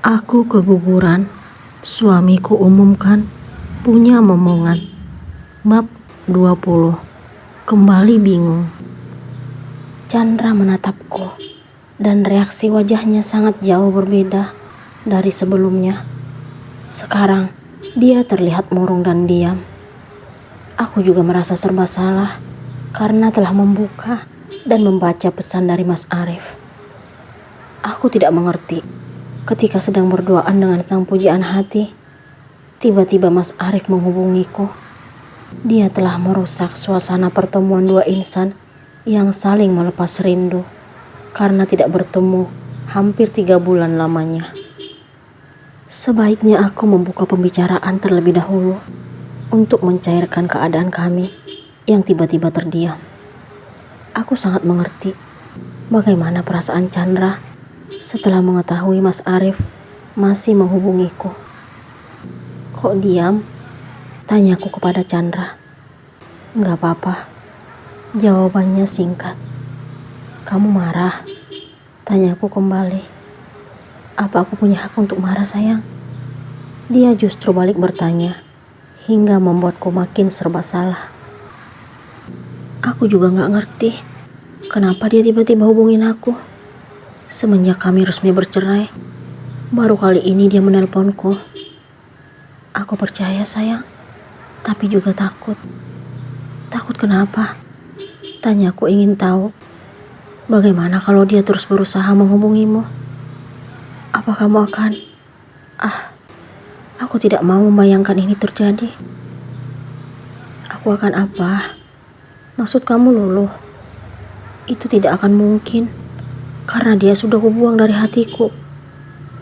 Aku keguguran, suamiku umumkan, punya momongan. Bab 20. Kembali bingung. Chandra menatapku, dan reaksi wajahnya sangat jauh berbeda dari sebelumnya. Sekarang, dia terlihat murung dan diam. Aku juga merasa serba salah karena telah membuka dan membaca pesan dari Mas Arif. Aku tidak mengerti. Ketika sedang berduaan dengan sang pujaan hati, tiba-tiba Mas Arif menghubungiku. Dia telah merusak suasana pertemuan dua insan yang saling melepas rindu karena tidak bertemu hampir 3 bulan lamanya. Sebaiknya aku membuka pembicaraan terlebih dahulu untuk mencairkan keadaan kami yang tiba-tiba terdiam. Aku sangat mengerti bagaimana perasaan Chandra setelah mengetahui Mas Arif masih menghubungiku. Kok diam? Tanyaku kepada Chandra. Enggak apa-apa. Jawabannya singkat. Kamu marah? Tanyaku kembali. Apa aku punya hak untuk marah, sayang? Dia justru balik bertanya, hingga membuatku makin serba salah. Aku juga gak ngerti kenapa dia tiba-tiba hubungin aku. Semenjak kami resmi bercerai, baru kali ini dia menelponku. Aku percaya, sayang, tapi juga takut. Takut kenapa? Tanyaku ingin tahu. Bagaimana kalau dia terus berusaha menghubungimu? Apa kamu akan... Aku tidak mau membayangkan ini terjadi. Aku akan apa? Maksud kamu luluh? Itu tidak akan mungkin. Karena dia sudah kubuang dari hatiku.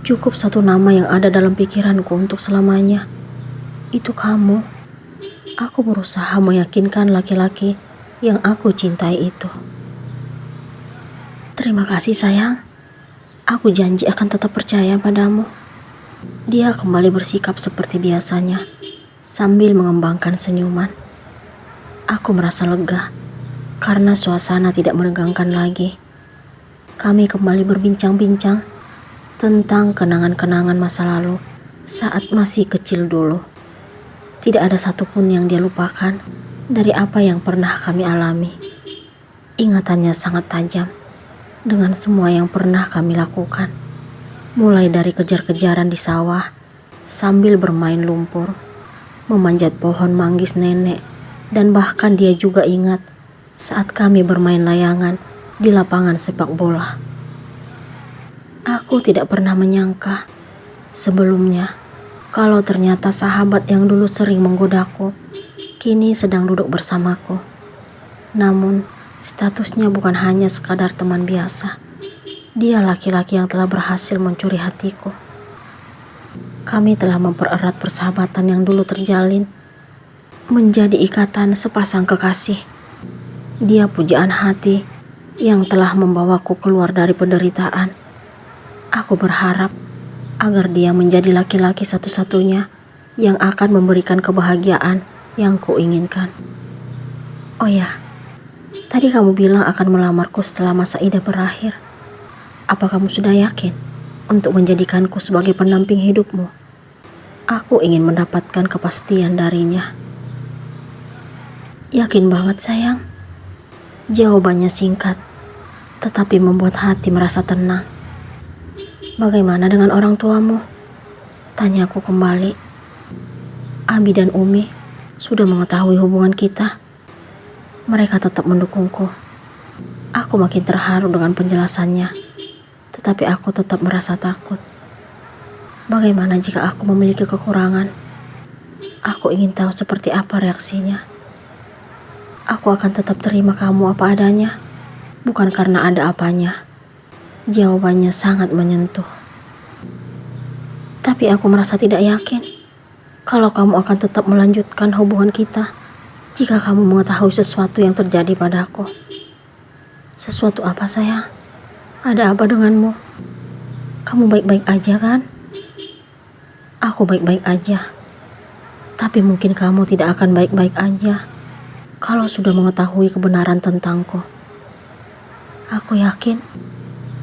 Cukup satu nama yang ada dalam pikiranku untuk selamanya. Itu kamu. Aku berusaha meyakinkan laki-laki yang aku cintai itu. Terima kasih, sayang. Aku janji akan tetap percaya padamu. Dia kembali bersikap seperti biasanya, sambil mengembangkan senyuman. Aku merasa lega, karena suasana tidak menegangkan lagi. Kami kembali berbincang-bincang tentang kenangan-kenangan masa lalu saat masih kecil dulu. Tidak ada satupun yang dia lupakan dari apa yang pernah kami alami. Ingatannya sangat tajam dengan semua yang pernah kami lakukan. Mulai dari kejar-kejaran di sawah, sambil bermain lumpur, memanjat pohon manggis nenek, dan bahkan dia juga ingat saat kami bermain layangan di lapangan sepak bola. Aku tidak pernah menyangka sebelumnya kalau ternyata sahabat yang dulu sering menggodaku kini sedang duduk bersamaku. Namun statusnya bukan hanya sekadar teman biasa. Dia laki-laki yang telah berhasil mencuri hatiku. Kami telah mempererat persahabatan yang dulu terjalin menjadi ikatan sepasang kekasih. Dia pujaan hati yang telah membawaku keluar dari penderitaan. Aku berharap agar dia menjadi laki-laki satu-satunya yang akan memberikan kebahagiaan yang kuinginkan. Oh ya, tadi kamu bilang akan melamarku setelah masa idah berakhir. Apa kamu sudah yakin untuk menjadikanku sebagai pendamping hidupmu? Aku ingin mendapatkan kepastian darinya. Yakin banget, sayang. Jawabannya singkat, tetapi membuat hati merasa tenang. Bagaimana dengan orang tuamu? Tanyaku kembali. Abi dan Umi sudah mengetahui hubungan kita. Mereka tetap mendukungku. Aku makin terharu dengan penjelasannya, tetapi aku tetap merasa takut. Bagaimana jika aku memiliki kekurangan? Aku ingin tahu seperti apa reaksinya. Aku akan tetap terima kamu apa adanya, bukan karena ada apanya. Jawabannya sangat menyentuh. Tapi aku merasa tidak yakin kalau kamu akan tetap melanjutkan hubungan kita jika kamu mengetahui sesuatu yang terjadi padaku. Sesuatu apa, sayang? Ada apa denganmu? Kamu baik-baik aja kan? Aku baik-baik aja. Tapi mungkin kamu tidak akan baik-baik aja kalau sudah mengetahui kebenaran tentangku. Aku yakin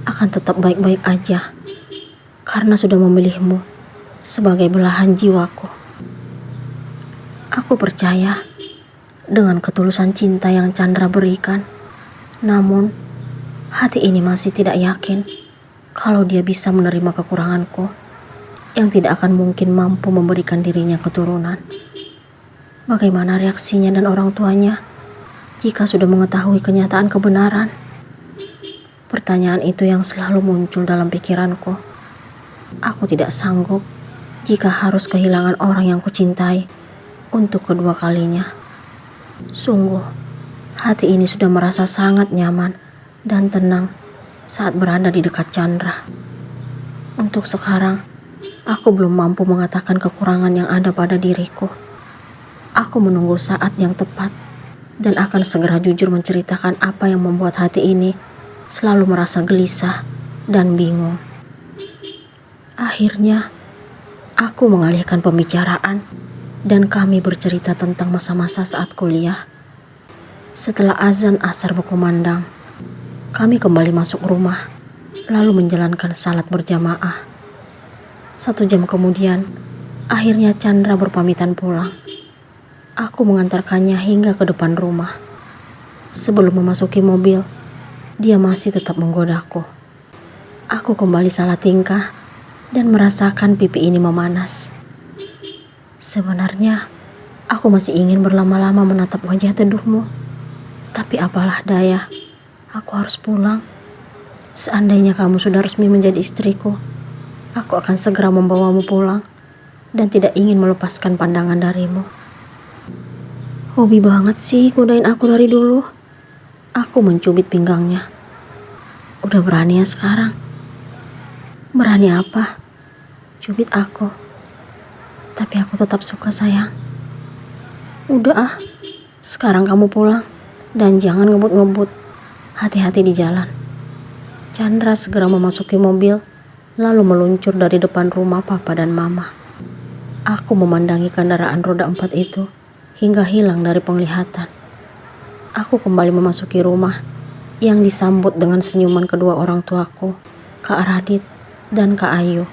akan tetap baik-baik aja. karena sudah memilihmu sebagai belahan jiwaku. Aku percaya dengan ketulusan cinta yang Chandra berikan. Namun, hati ini masih tidak yakin kalau dia bisa menerima kekuranganku yang tidak akan mungkin mampu memberikan dirinya keturunan. Bagaimana reaksinya dan orang tuanya jika sudah mengetahui kenyataan kebenaran? Pertanyaan itu yang selalu muncul dalam pikiranku. Aku tidak sanggup jika harus kehilangan orang yang kucintai untuk kedua kalinya. Sungguh, hati ini sudah merasa sangat nyaman dan tenang saat berada di dekat Chandra. Untuk sekarang, aku belum mampu mengatakan kekurangan yang ada pada diriku. Aku menunggu saat yang tepat dan akan segera jujur menceritakan apa yang membuat hati ini selalu merasa gelisah dan bingung. Akhirnya, aku mengalihkan pembicaraan dan kami bercerita tentang masa-masa saat kuliah. Setelah azan asar berkumandang, kami kembali masuk rumah, lalu menjalankan salat berjamaah. 1 jam kemudian, akhirnya Chandra berpamitan pulang. Aku mengantarkannya hingga ke depan rumah. Sebelum memasuki mobil, dia masih tetap menggodaku. Aku kembali salah tingkah dan merasakan pipi ini memanas. Sebenarnya, aku masih ingin berlama-lama menatap wajah teduhmu. Tapi apalah daya, aku harus pulang. Seandainya kamu sudah resmi menjadi istriku, aku akan segera membawamu pulang dan tidak ingin melepaskan pandangan darimu. Hobi banget sih godain aku dari dulu. Aku mencubit pinggangnya. Udah berani ya sekarang? Berani apa? Cubit aku. Tapi aku tetap suka sayang. Udah ah, sekarang kamu pulang dan jangan ngebut-ngebut. Hati-hati di jalan. Chandra segera memasuki mobil lalu meluncur dari depan rumah papa dan mama. Aku memandangi kendaraan roda 4 itu hingga hilang dari penglihatan. Aku kembali memasuki rumah yang disambut dengan senyuman kedua orang tuaku, Kak Radit dan Kak Ayu.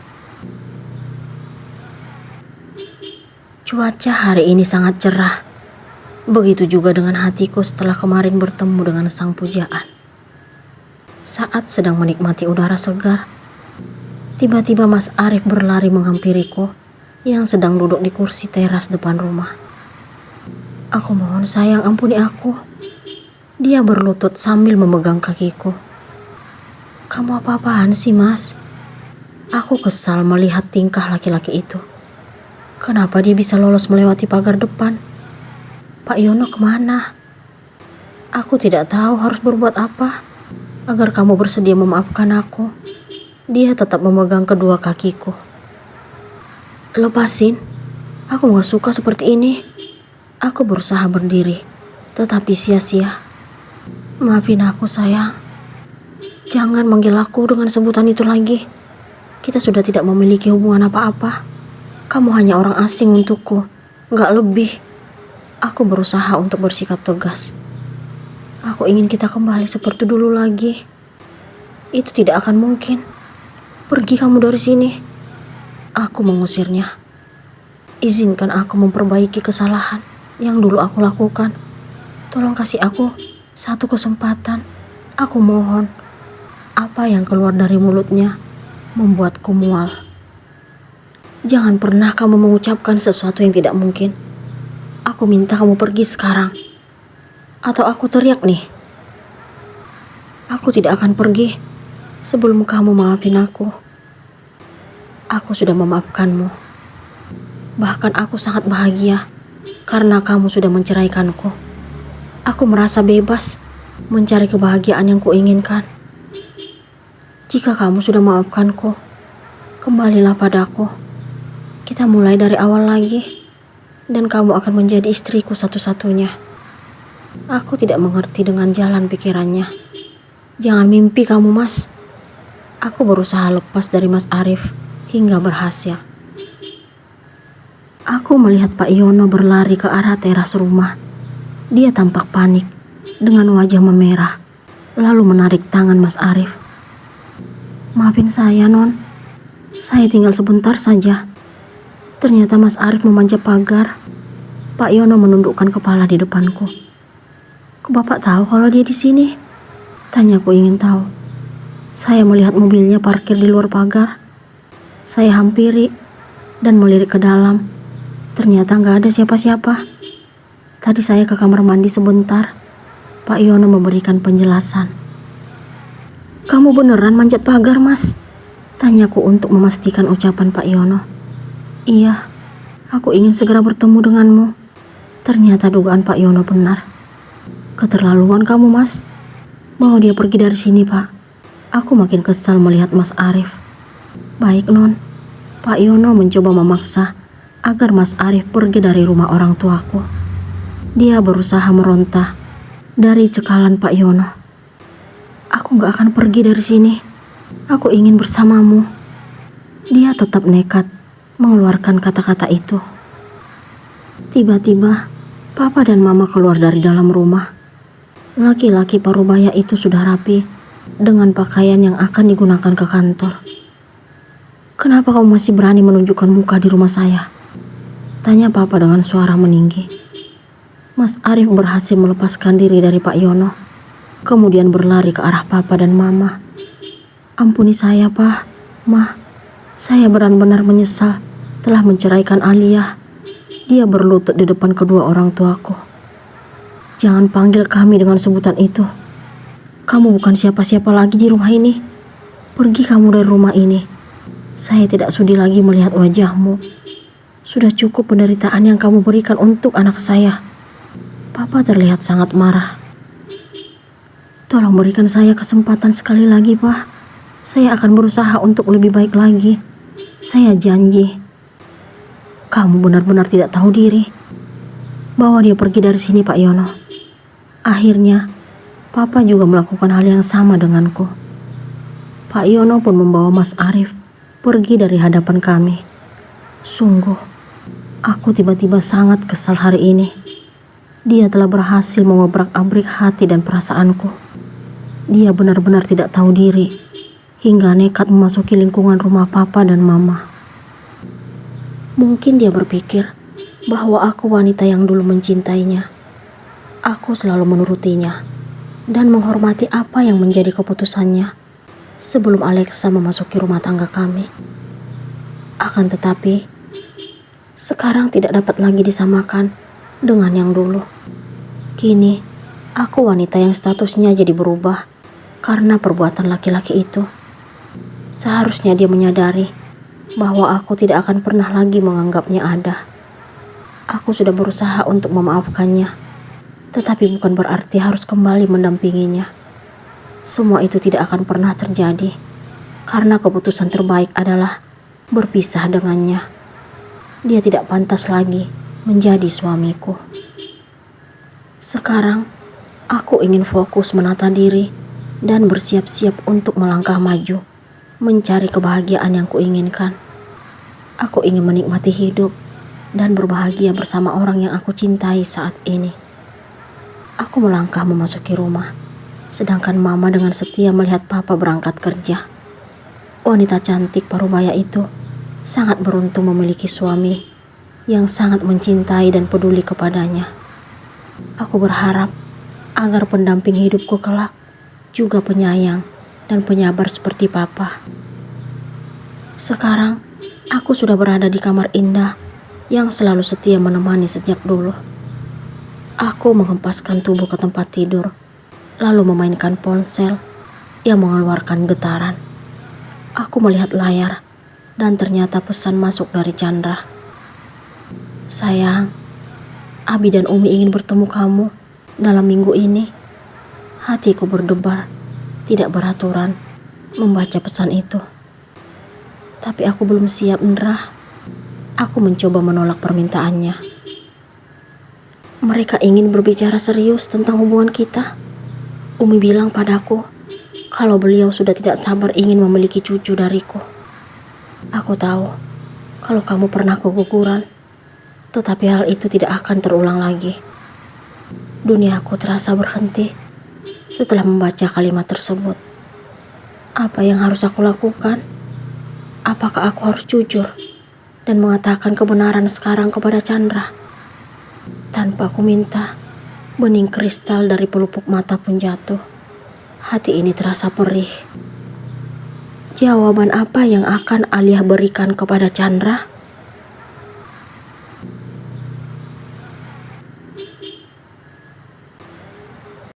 Cuaca hari ini sangat cerah. Begitu juga dengan hatiku setelah kemarin bertemu dengan sang pujaan. Saat sedang menikmati udara segar, tiba-tiba Mas Arif berlari menghampiriku yang sedang duduk di kursi teras depan rumah. Aku mohon sayang, ampuni aku. Dia berlutut sambil memegang kakiku. Kamu apa-apaan sih, Mas? Aku kesal melihat tingkah laki-laki itu. Kenapa dia bisa lolos melewati pagar depan? Pak Yono kemana? Aku tidak tahu harus berbuat apa agar kamu bersedia memaafkan aku. Dia tetap memegang kedua kakiku. Lepasin, aku gak suka seperti ini. Aku berusaha berdiri, tetapi sia-sia. Maafin aku sayang. Jangan manggil aku dengan sebutan itu lagi. Kita sudah tidak memiliki hubungan apa-apa. Kamu hanya orang asing untukku, gak lebih. Aku berusaha untuk bersikap tegas. Aku ingin kita kembali seperti dulu lagi. Itu tidak akan mungkin. Pergi kamu dari sini. Aku mengusirnya. Izinkan aku memperbaiki kesalahan yang dulu aku lakukan. Tolong kasih aku satu kesempatan. Aku mohon. Apa yang keluar dari mulutnya membuatku mual. Jangan pernah kamu mengucapkan sesuatu yang tidak mungkin. Aku minta kamu pergi sekarang. Atau aku teriak nih. Aku tidak akan pergi sebelum kamu maafin aku. Aku sudah memaafkanmu. Bahkan aku sangat bahagia karena kamu sudah menceraikanku. Aku merasa bebas mencari kebahagiaan yang kuinginkan. Jika kamu sudah memaafkanku, kembalilah padaku. Kita mulai dari awal lagi, dan kamu akan menjadi istriku satu-satunya. Aku tidak mengerti dengan jalan pikirannya. Jangan mimpi kamu, Mas. Aku berusaha lepas dari Mas Arif hingga berhasil. Aku melihat Pak Yono berlari ke arah teras rumah. Dia tampak panik dengan wajah memerah, lalu menarik tangan Mas Arif. Maafin saya, Non. Saya tinggal sebentar saja. Ternyata Mas Arif memanjat pagar. Pak Yono menundukkan kepala di depanku. "Kok Bapak tahu kalau dia di sini?" Tanyaku ingin tahu. Saya melihat mobilnya parkir di luar pagar. Saya hampiri dan melirik ke dalam. Ternyata nggak ada siapa-siapa. Tadi saya ke kamar mandi sebentar. Pak Yono memberikan penjelasan. "Kamu beneran manjat pagar, Mas?" Tanyaku untuk memastikan ucapan Pak Yono. "Iya, aku ingin segera bertemu denganmu." Ternyata dugaan Pak Yono benar. "Keterlaluan kamu, Mas. Bawa dia pergi dari sini, Pak." Aku makin kesal melihat Mas Arif. "Baik, Non." Pak Yono mencoba memaksa agar Mas Arif pergi dari rumah orang tuaku. Dia berusaha meronta dari cekalan Pak Yono. "Aku gak akan pergi dari sini. Aku ingin bersamamu." Dia tetap nekat mengeluarkan kata-kata itu. Tiba-tiba, Papa dan Mama keluar dari dalam rumah. Laki-laki parubaya itu sudah rapi dengan pakaian yang akan digunakan ke kantor. "Kenapa kamu masih berani menunjukkan muka di rumah saya?" tanya Papa dengan suara meninggi. Mas Arif berhasil melepaskan diri dari Pak Yono, kemudian berlari ke arah Papa dan Mama. "Ampuni saya, Pak, Mah. Saya benar-benar menyesal telah menceraikan Alia." Dia berlutut di depan kedua orang tuaku. "Jangan panggil kami dengan sebutan itu. Kamu bukan siapa-siapa lagi di rumah ini. Pergi kamu dari rumah ini. Saya tidak sudi lagi melihat wajahmu. Sudah cukup penderitaan yang kamu berikan untuk anak saya." Papa terlihat sangat marah. "Tolong berikan saya kesempatan sekali lagi, Pak. Saya akan berusaha untuk lebih baik lagi. Saya janji." "Kamu benar-benar tidak tahu diri. Bawa dia pergi dari sini, Pak Yono." Akhirnya, Papa juga melakukan hal yang sama denganku. Pak Yono pun membawa Mas Arif pergi dari hadapan kami. Sungguh, aku tiba-tiba sangat kesal hari ini. Dia telah berhasil mengobrak-abrik hati dan perasaanku. Dia benar-benar tidak tahu diri hingga nekat memasuki lingkungan rumah Papa dan Mama. Mungkin dia berpikir bahwa aku wanita yang dulu mencintainya. Aku selalu menurutinya dan menghormati apa yang menjadi keputusannya sebelum Alexa memasuki rumah tangga kami. Akan tetapi, sekarang tidak dapat lagi disamakan dengan yang dulu. Kini, aku wanita yang statusnya jadi berubah karena perbuatan laki-laki itu. Seharusnya dia menyadari bahwa aku tidak akan pernah lagi menganggapnya ada. Aku sudah berusaha untuk memaafkannya, tetapi bukan berarti harus kembali mendampinginya. Semua itu tidak akan pernah terjadi, karena keputusan terbaik adalah berpisah dengannya. Dia tidak pantas lagi menjadi suamiku. Sekarang, aku ingin fokus menata diri dan bersiap-siap untuk melangkah maju, mencari kebahagiaan yang kuinginkan. Aku ingin menikmati hidup dan berbahagia bersama orang yang aku cintai saat ini. Aku melangkah memasuki rumah, sedangkan Mama dengan setia melihat Papa berangkat kerja. Wanita cantik parubaya itu sangat beruntung memiliki suami yang sangat mencintai dan peduli kepadanya. Aku berharap agar pendamping hidupku kelak juga penyayang dan penyabar seperti Papa. Sekarang, aku sudah berada di kamar indah yang selalu setia menemani sejak dulu. Aku menghempaskan tubuh ke tempat tidur, lalu memainkan ponsel yang mengeluarkan getaran. Aku melihat layar, dan ternyata pesan masuk dari Chandra. "Sayang, Abi dan Umi ingin bertemu kamu dalam minggu ini." Hatiku berdebar, tidak beraturan, membaca pesan itu. Tapi aku belum siap, Ndra. Aku mencoba menolak permintaannya. "Mereka ingin berbicara serius tentang hubungan kita. Umi bilang padaku kalau beliau sudah tidak sabar ingin memiliki cucu dariku. Aku tahu kalau kamu pernah keguguran, tetapi hal itu tidak akan terulang lagi." Duniaku terasa berhenti setelah membaca kalimat tersebut. Apa yang harus aku lakukan? Apakah aku harus jujur dan mengatakan kebenaran sekarang kepada Chandra? Tanpa aku minta, bening kristal dari pelupuk mata pun jatuh. Hati ini terasa perih. Jawaban apa yang akan Alia berikan kepada Chandra?